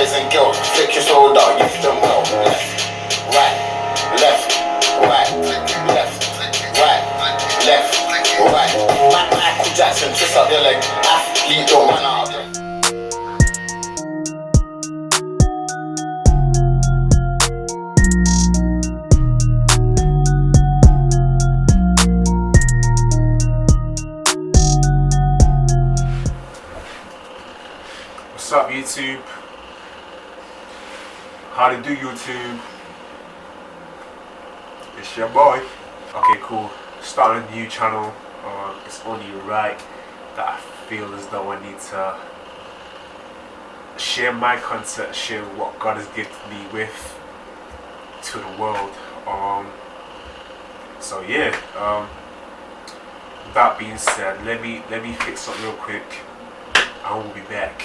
boys and girls, flick your shoulder, use them well. Left, right, left, right, left, right. Michael Jackson, twist up your leg, athlete, don't man out. What's up, YouTube? How to do, YouTube? It's your boy. Okay, cool. Starting a new channel. It's only right that I feel as though I need to share my concept, share what God has gifted me with to the world. So yeah. That being said, let me fix up real quick. I will be back.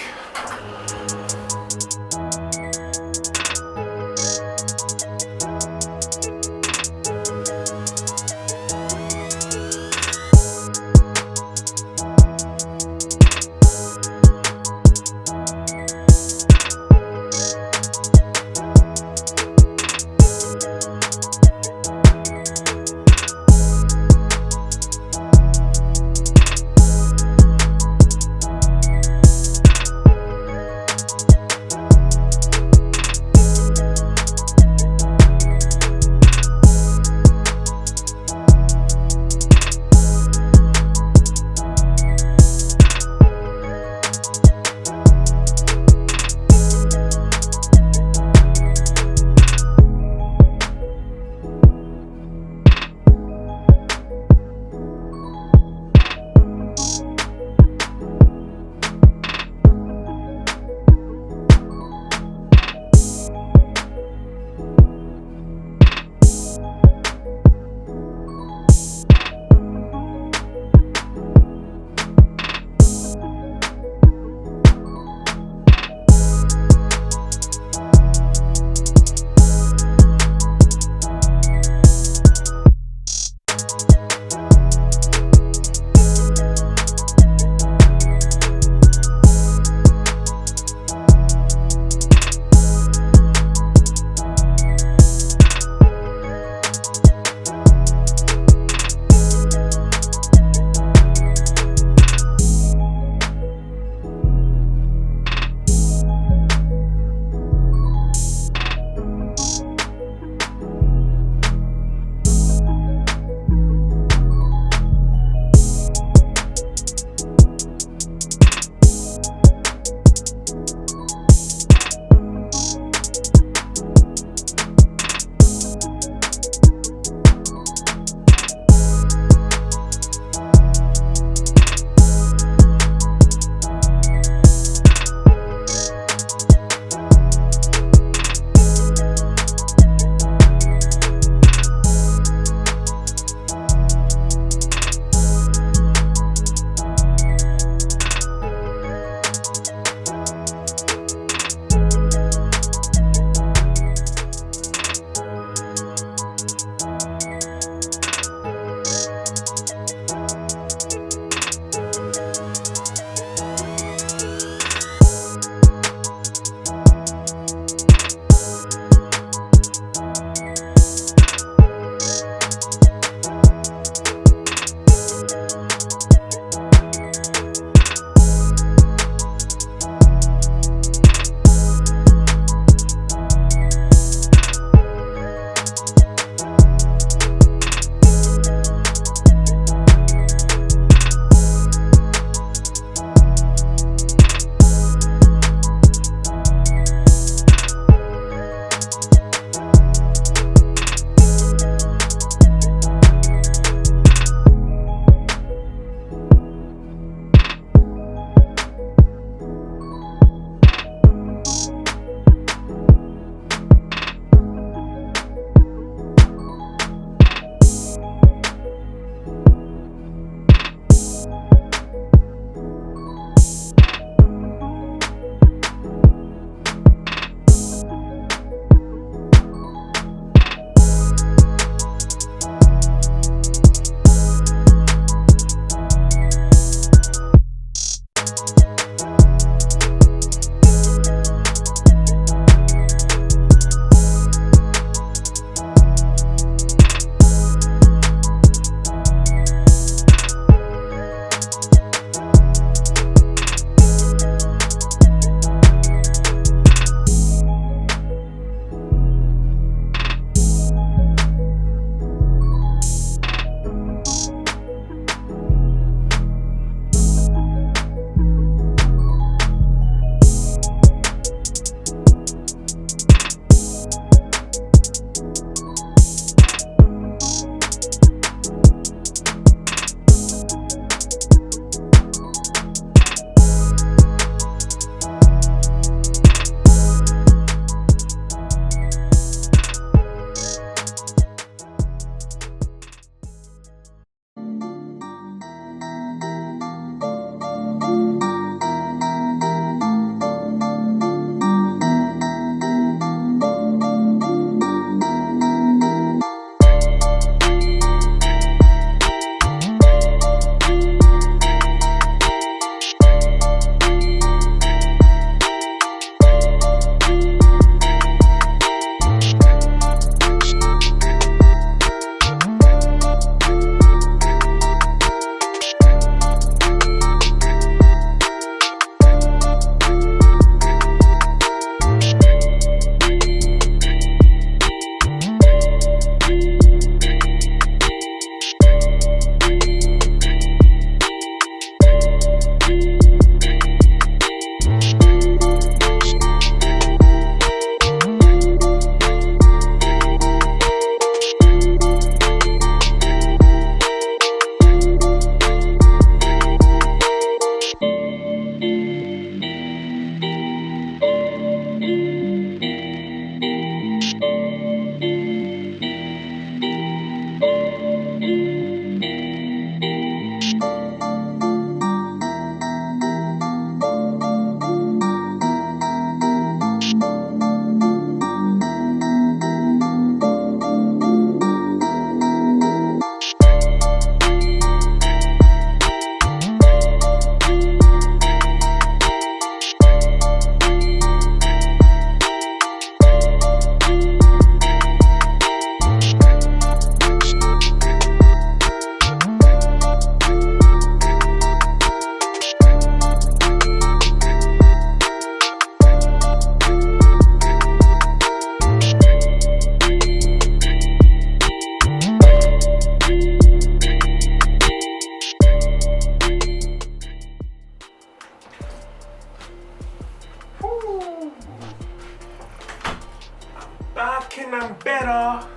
looking and better.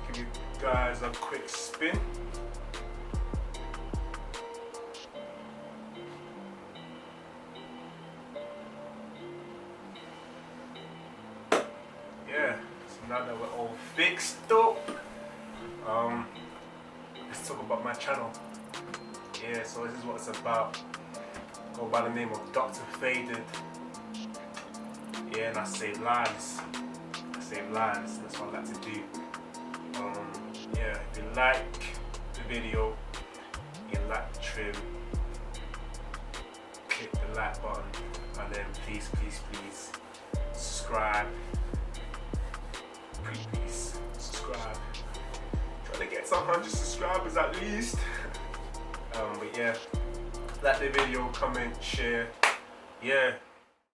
Give you guys a quick spin. Yeah, so now that we're all fixed up, let's talk about my channel. Yeah, so this is what it's about. Go by the name of Dr.Faded. Yeah, and I save lives. That's what I like to do. Yeah, if you like the video, you like the trim, click the like button, and then please subscribe. Please subscribe. Trying to get some 100 subscribers at least. But yeah, like the video, comment, share. Yeah.